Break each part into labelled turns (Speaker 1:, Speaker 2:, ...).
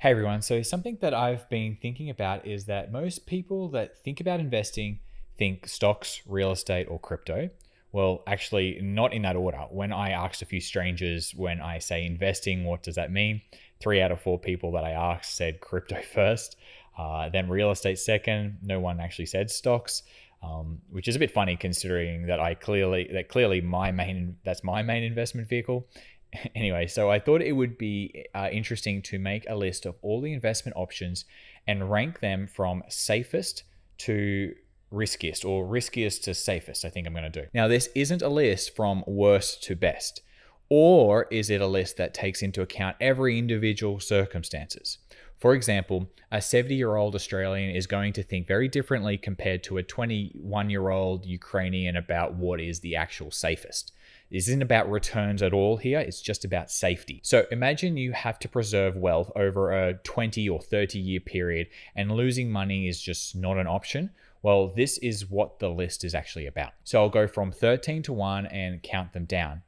Speaker 1: Hey everyone, so something that I've been thinking about is that most people that think about investing think stocks, real estate, or crypto. Well, actually, not in that order. When I asked a few strangers when I say investing, what does that mean? 3 out of 4 people that I asked said crypto first, then real estate second. No one actually said stocks, which is a bit funny considering that clearly that's my main investment vehicle. Anyway, so I thought it would be interesting to make a list of all the investment options and rank them from safest to riskiest, or riskiest to safest. I think I'm going to do. Now, this isn't a list from worst to best, or is it a list that takes into account every individual circumstances? For example, a 70-year-old Australian is going to think very differently compared to a 21-year-old Ukrainian about what is the actual safest. This isn't about returns at all here, it's just about safety. So imagine you have to preserve wealth over a 20 or 30 year period and losing money is just not an option. Well, this is what the list is actually about. So I'll go from 13 to 1 and count them down.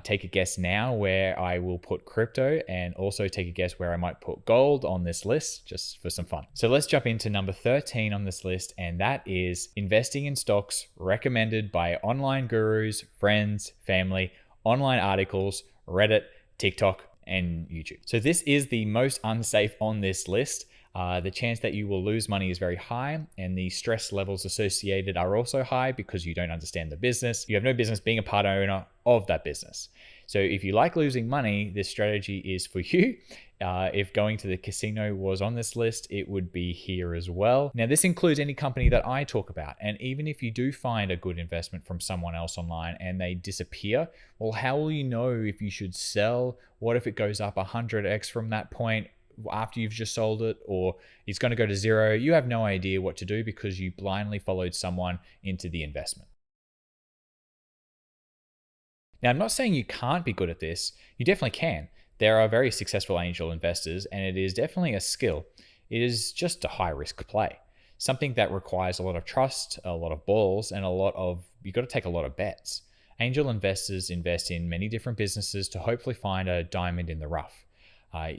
Speaker 1: Take a guess now where I will put crypto, and also take a guess where I might put gold on this list, just for some fun. So let's jump into number 13 on this list, and that is investing in stocks recommended by online gurus, friends, family, online articles, Reddit, TikTok, and YouTube. So this is the most unsafe on this list. The chance that you will lose money is very high, and the stress levels associated are also high because you don't understand the business. You have no business being a part owner of that business. So if you like losing money, this strategy is for you. If going to the casino was on this list, it would be here as well. Now, this includes any company that I talk about. And even if you do find a good investment from someone else online and they disappear, well, how will you know if you should sell? What if it goes up 100x from that point after you've just sold it, or it's going to go to zero? You have no idea what to do because you blindly followed someone into the investment. Now, I'm not saying you can't be good at this. You definitely can. There are very successful angel investors, and it is definitely a skill. It is just a high risk play, something that requires a lot of trust, a lot of balls, and you've got to take a lot of bets. Angel investors invest in many different businesses to hopefully find a diamond in the rough.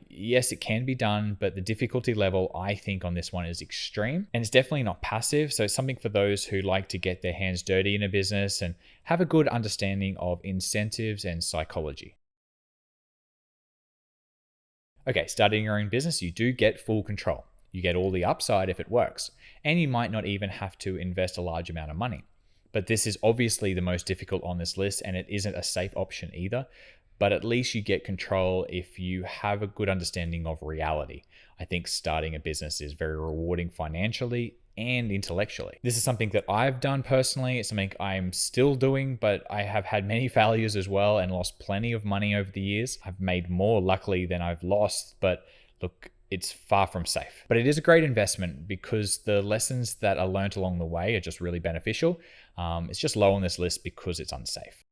Speaker 1: Yes, it can be done, but the difficulty level, I think, on this one is extreme, and it's definitely not passive. So it's something for those who like to get their hands dirty in a business and have a good understanding of incentives and psychology. Okay, starting your own business, you do get full control. You get all the upside if it works, and you might not even have to invest a large amount of money. But this is obviously the most difficult on this list, and it isn't a safe option either. But at least you get control if you have a good understanding of reality. I think starting a business is very rewarding financially and intellectually. This is something that I've done personally. It's something I'm still doing, but I have had many failures as well and lost plenty of money over the years. I've made more luckily than I've lost, but look, it's far from safe. But it is a great investment because the lessons that are learned along the way are just really beneficial. It's just low on this list because it's unsafe.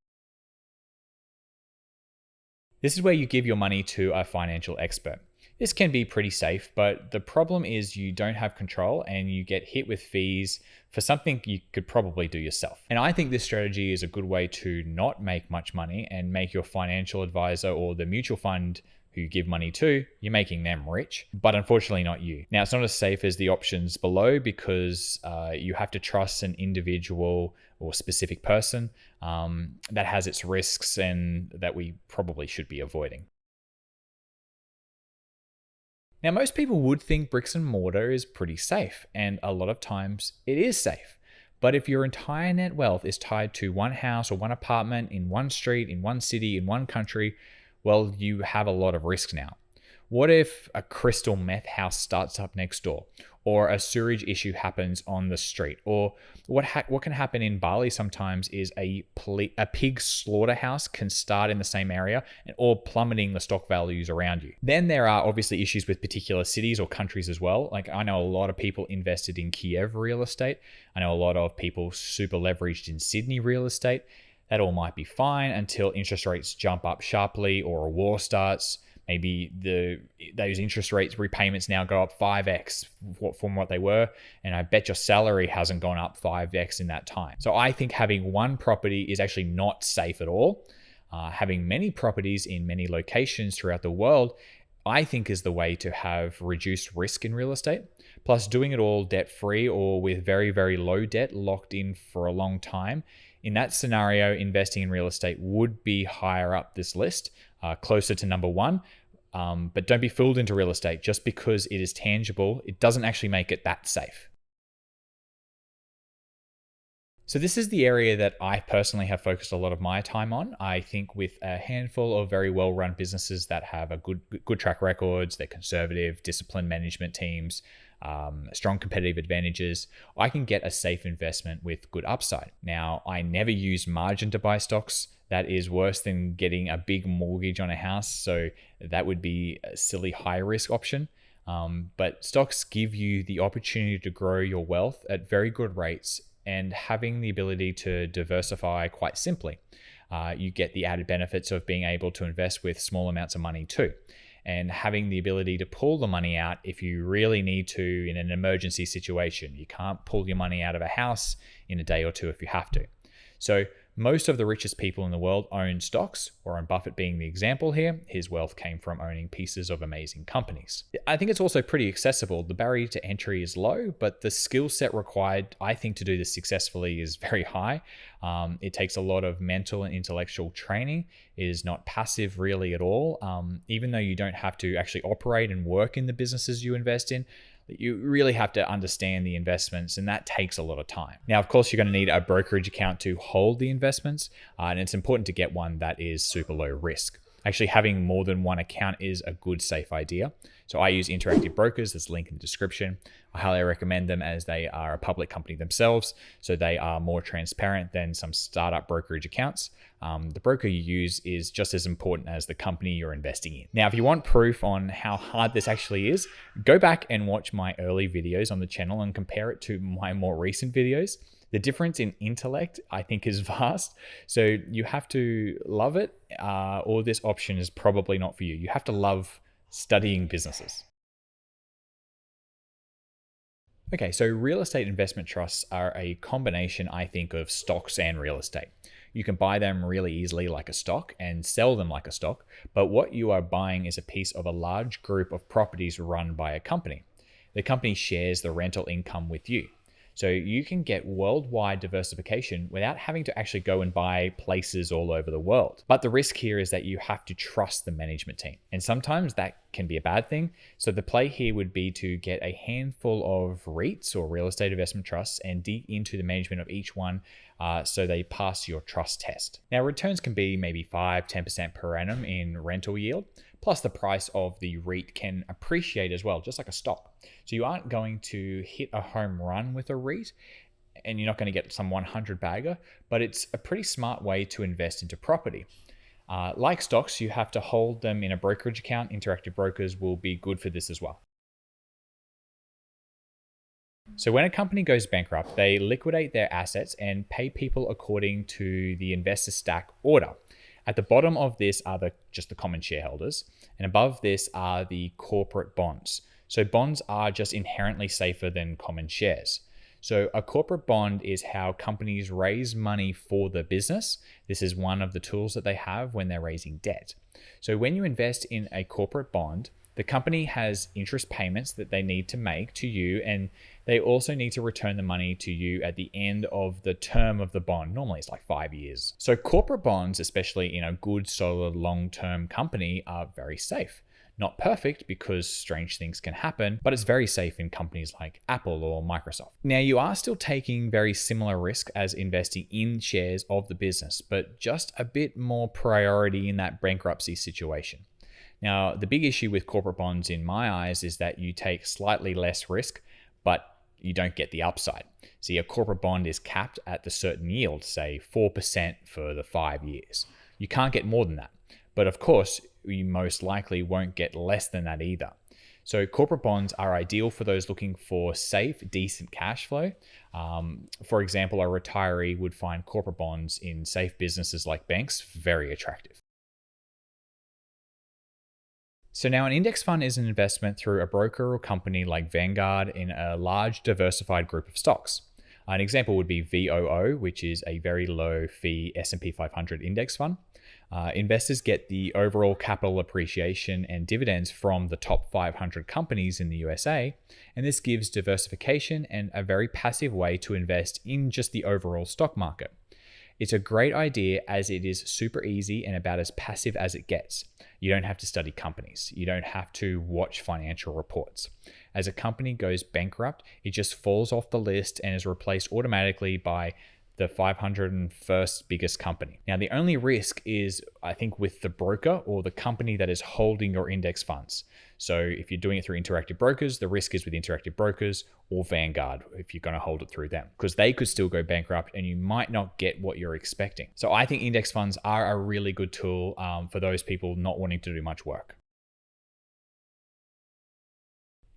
Speaker 1: This is where you give your money to a financial expert. This can be pretty safe, but the problem is you don't have control and you get hit with fees for something you could probably do yourself. And I think this strategy is a good way to not make much money and make your financial advisor or the mutual fund who you give money to, you're making them rich, but unfortunately not you. Now, it's not as safe as the options below because you have to trust an individual or specific person that has its risks and that we probably should be avoiding. Now, most people would think bricks and mortar is pretty safe, and a lot of times it is safe. But if your entire net wealth is tied to one house or one apartment in one street, in one city, in one country, well, you have a lot of risk now. What if a crystal meth house starts up next door, or a sewerage issue happens on the street, or what can happen in Bali sometimes is a pig slaughterhouse can start in the same area and or plummeting the stock values around you. Then there are obviously issues with particular cities or countries as well. Like I know a lot of people invested in Kiev real estate. I know a lot of people super leveraged in Sydney real estate. That all might be fine until interest rates jump up sharply or a war starts. Maybe those interest rates repayments now go up 5x from what they were. And I bet your salary hasn't gone up 5x in that time. So I think having one property is actually not safe at all. Having many properties in many locations throughout the world I think is the way to have reduced risk in real estate. Plus, doing it all debt-free or with very, very low debt locked in for a long time. In that scenario, investing in real estate would be higher up this list, closer to number one. But don't be fooled into real estate. Just because it is tangible, it doesn't actually make it that safe. So this is the area that I personally have focused a lot of my time on. I think with a handful of very well-run businesses that have a good track records, they're conservative, disciplined management teams, strong competitive advantages, I can get a safe investment with good upside. Now, I never use margin to buy stocks. That is worse than getting a big mortgage on a house. So that would be a silly high risk option. But stocks give you the opportunity to grow your wealth at very good rates and having the ability to diversify quite simply. You get the added benefits of being able to invest with small amounts of money too, and having the ability to pull the money out if you really need to in an emergency situation. You can't pull your money out of a house in a day or two if you have to. So most of the richest people in the world own stocks, Warren Buffett being the example here. His wealth came from owning pieces of amazing companies. I think it's also pretty accessible. The barrier to entry is low, but the skill set required, I think, to do this successfully is very high. It takes a lot of mental and intellectual training. It is not passive really at all. Even though you don't have to actually operate and work in the businesses you invest in, you really have to understand the investments, and that takes a lot of time. Now, of course, you're going to need a brokerage account to hold the investments, and it's important to get one that is super low risk. Actually, having more than one account is a good, safe idea. So I use Interactive Brokers. There's a link in the description. I highly recommend them as they are a public company themselves, so they are more transparent than some startup brokerage accounts. The broker you use is just as important as the company you're investing in. Now, if you want proof on how hard this actually is, go back and watch my early videos on the channel and compare it to my more recent videos. The difference in intellect, I think, is vast. So you have to love it, or this option is probably not for you. You have to love studying businesses. Okay, so real estate investment trusts are a combination, I think, of stocks and real estate. You can buy them really easily like a stock and sell them like a stock, but what you are buying is a piece of a large group of properties run by a company. The company shares the rental income with you. So you can get worldwide diversification without having to actually go and buy places all over the world. But the risk here is that you have to trust the management team. And sometimes that can be a bad thing. So the play here would be to get a handful of REITs or real estate investment trusts and dig into the management of each one so they pass your trust test. Now, returns can be maybe 5-10% per annum in rental yield. Plus the price of the REIT can appreciate as well, just like a stock. So you aren't going to hit a home run with a REIT and you're not going to get some 100 bagger, but it's a pretty smart way to invest into property. Like stocks, you have to hold them in a brokerage account. Interactive Brokers will be good for this as well. So when a company goes bankrupt, they liquidate their assets and pay people according to the investor stack order. At the bottom of this are just the common shareholders, and above this are the corporate bonds. So bonds are just inherently safer than common shares. So a corporate bond is how companies raise money for the business. This is one of the tools that they have when they're raising debt. So when you invest in a corporate bond, the company has interest payments that they need to make to you, and they also need to return the money to you at the end of the term of the bond. Normally it's like 5 years. So corporate bonds, especially in a good, solid, long-term company, are very safe. Not perfect because strange things can happen, but it's very safe in companies like Apple or Microsoft. Now, you are still taking very similar risk as investing in shares of the business, but just a bit more priority in that bankruptcy situation. Now, the big issue with corporate bonds in my eyes is that you take slightly less risk, but you don't get the upside. See, a corporate bond is capped at the certain yield, say 4% for the 5 years. You can't get more than that. But of course, you most likely won't get less than that either. So corporate bonds are ideal for those looking for safe, decent cash flow. For example, a retiree would find corporate bonds in safe businesses like banks very attractive. So now an index fund is an investment through a broker or company like Vanguard in a large diversified group of stocks. An example would be VOO, which is a very low fee S&P 500 index fund. Investors get the overall capital appreciation and dividends from the top 500 companies in the USA, and this gives diversification and a very passive way to invest in just the overall stock market. It's a great idea as it is super easy and about as passive as it gets. You don't have to study companies. You don't have to watch financial reports. As a company goes bankrupt, it just falls off the list and is replaced automatically by the 501st biggest company. Now, the only risk is, I think, with the broker or the company that is holding your index funds. So if you're doing it through Interactive Brokers, the risk is with Interactive Brokers or Vanguard if you're going to hold it through them, because they could still go bankrupt and you might not get what you're expecting. So I think index funds are a really good tool for those people not wanting to do much work.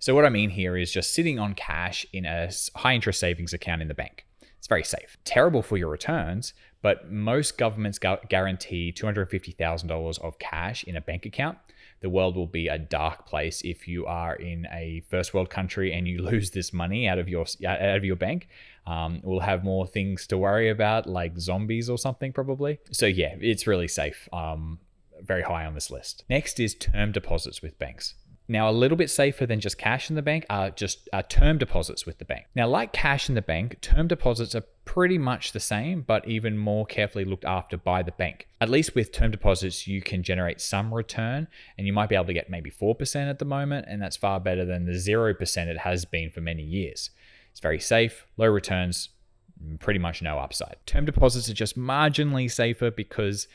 Speaker 1: So what I mean here is just sitting on cash in a high interest savings account in the bank. It's very safe. Terrible for your returns, but most governments guarantee $250,000 of cash in a bank account. The world will be a dark place if you are in a first world country and you lose this money out of your bank. We'll have more things to worry about, like zombies or something probably. So yeah, it's really safe. Very high on this list. Next is term deposits with banks. Now, a little bit safer than just cash in the bank are just term deposits with the bank. Now, like cash in the bank, term deposits are pretty much the same, but even more carefully looked after by the bank. At least with term deposits, you can generate some return, and you might be able to get maybe 4% at the moment, and that's far better than the 0% it has been for many years. It's very safe, low returns, pretty much no upside. Term deposits are just marginally safer because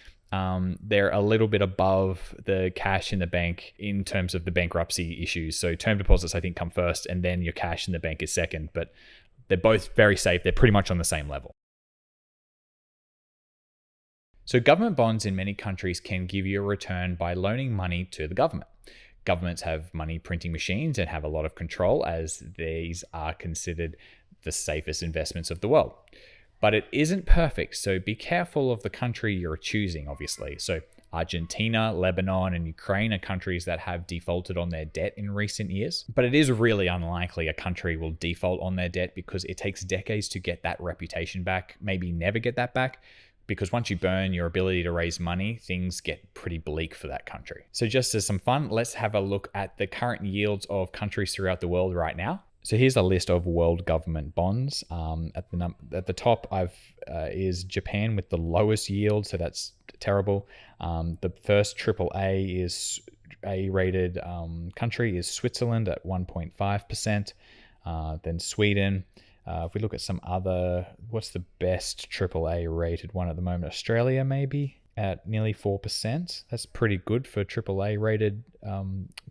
Speaker 1: they're a little bit above the cash in the bank in terms of the bankruptcy issues. So term deposits, I think, come first, and then your cash in the bank is second, but they're both very safe. They're pretty much on the same level. So government bonds in many countries can give you a return by loaning money to the government. Governments have money printing machines and have a lot of control, as these are considered the safest investments of the world. But it isn't perfect, so be careful of the country you're choosing, obviously. So Argentina, Lebanon, and Ukraine are countries that have defaulted on their debt in recent years. But it is really unlikely a country will default on their debt because it takes decades to get that reputation back, maybe never get that back. Because once you burn your ability to raise money, things get pretty bleak for that country. So just as some fun, let's have a look at the current yields of countries throughout the world right now. So here's a list of world government bonds. At the top is Japan with the lowest yield, so that's terrible. The first AAA is A-rated country is Switzerland at 1.5%. Then Sweden. If we look at some other, what's the best AAA rated one at the moment? Australia maybe at nearly 4%. That's pretty good for AAA rated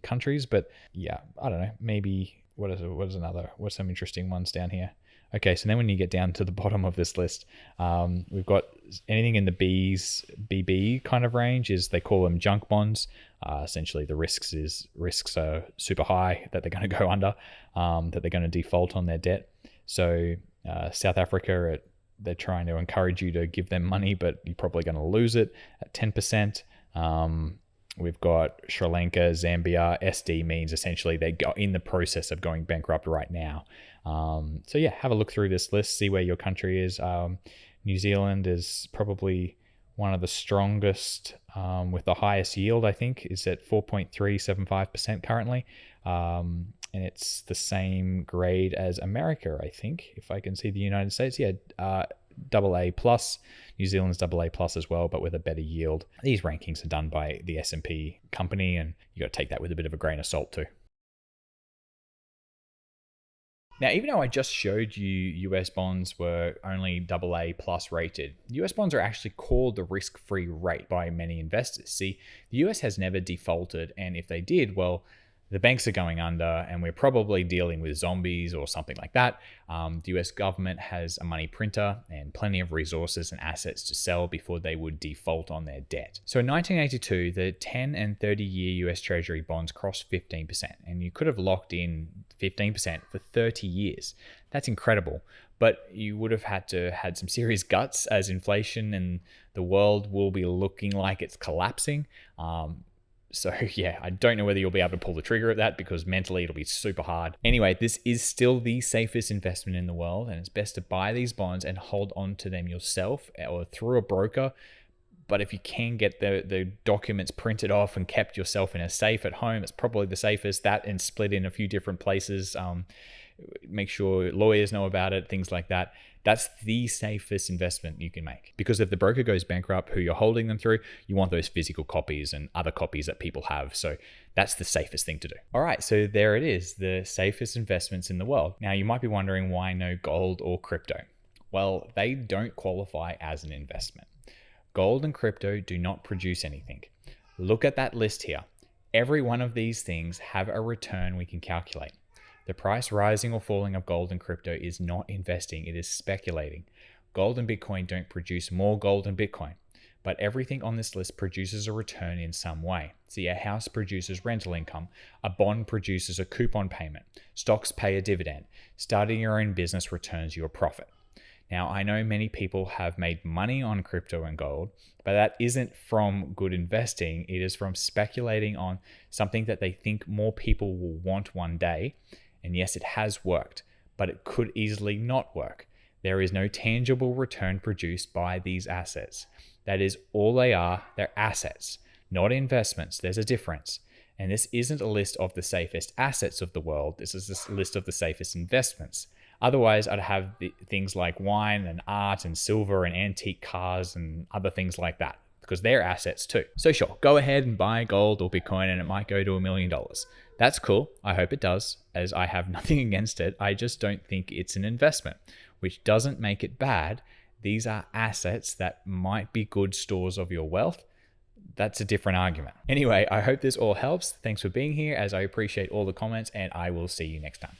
Speaker 1: countries, but yeah, I don't know, maybe. What's some interesting ones down here? Okay, so then when you get down to the bottom of this list, we've got anything in the BB kind of range, is they call them junk bonds. Essentially, the risks are super high that they're going to go under, that they're going to default on their debt. So South Africa, they're trying to encourage you to give them money, but you're probably going to lose it at 10%. We've got Sri Lanka, Zambia. SD means essentially they're in the process of going bankrupt right now. So yeah, have a look through this list, see where your country is. New Zealand is probably one of the strongest with the highest yield, I think, is at 4.375% currently. And it's the same grade as America, I think, if I can see the United States. Yeah, AA+. New Zealand's AA+ as well, but with a better yield. These rankings are done by the S&P company, and you got to take that with a bit of a grain of salt too. Now, even though I just showed you US bonds were only AA+ rated, US bonds are actually called the risk-free rate by many investors. See, the US has never defaulted, and if they did, well, the banks are going under and we're probably dealing with zombies or something like that. The US government has a money printer and plenty of resources and assets to sell before they would default on their debt. So in 1982, the 10 and 30-year US Treasury bonds crossed 15%, and you could have locked in 15% for 30 years. That's incredible. But you would have had some serious guts, as inflation and the world will be looking like it's collapsing. So yeah, I don't know whether you'll be able to pull the trigger at that, because mentally it'll be super hard. Anyway, this is still the safest investment in the world, and it's best to buy these bonds and hold on to them yourself or through a broker But if you can get the documents printed off and kept yourself in a safe at home, it's probably the safest. That and split in a few different places. Make sure lawyers know about it, things like that. That's the safest investment you can make. Because if the broker goes bankrupt, who you're holding them through, you want those physical copies and other copies that people have. So that's the safest thing to do. All right, so there it is, the safest investments in the world. Now you might be wondering why no gold or crypto? Well, they don't qualify as an investment. Gold and crypto do not produce anything. Look at that list here. Every one of these things have a return we can calculate. The price rising or falling of gold and crypto is not investing, it is speculating. Gold and Bitcoin don't produce more gold and Bitcoin, but everything on this list produces a return in some way. See, a house produces rental income, a bond produces a coupon payment, stocks pay a dividend, starting your own business returns you a profit. Now, I know many people have made money on crypto and gold, but that isn't from good investing. It is from speculating on something that they think more people will want one day. And yes, it has worked, but it could easily not work. There is no tangible return produced by these assets. That is all they are. They're assets, not investments. There's a difference. And this isn't a list of the safest assets of the world. This is a list of the safest investments. Otherwise, I'd have things like wine and art and silver and antique cars and other things like that, because they're assets too. So sure, go ahead and buy gold or Bitcoin and it might go to $1 million. That's cool. I hope it does, as I have nothing against it. I just don't think it's an investment, which doesn't make it bad. These are assets that might be good stores of your wealth. That's a different argument. Anyway, I hope this all helps. Thanks for being here, as I appreciate all the comments, and I will see you next time.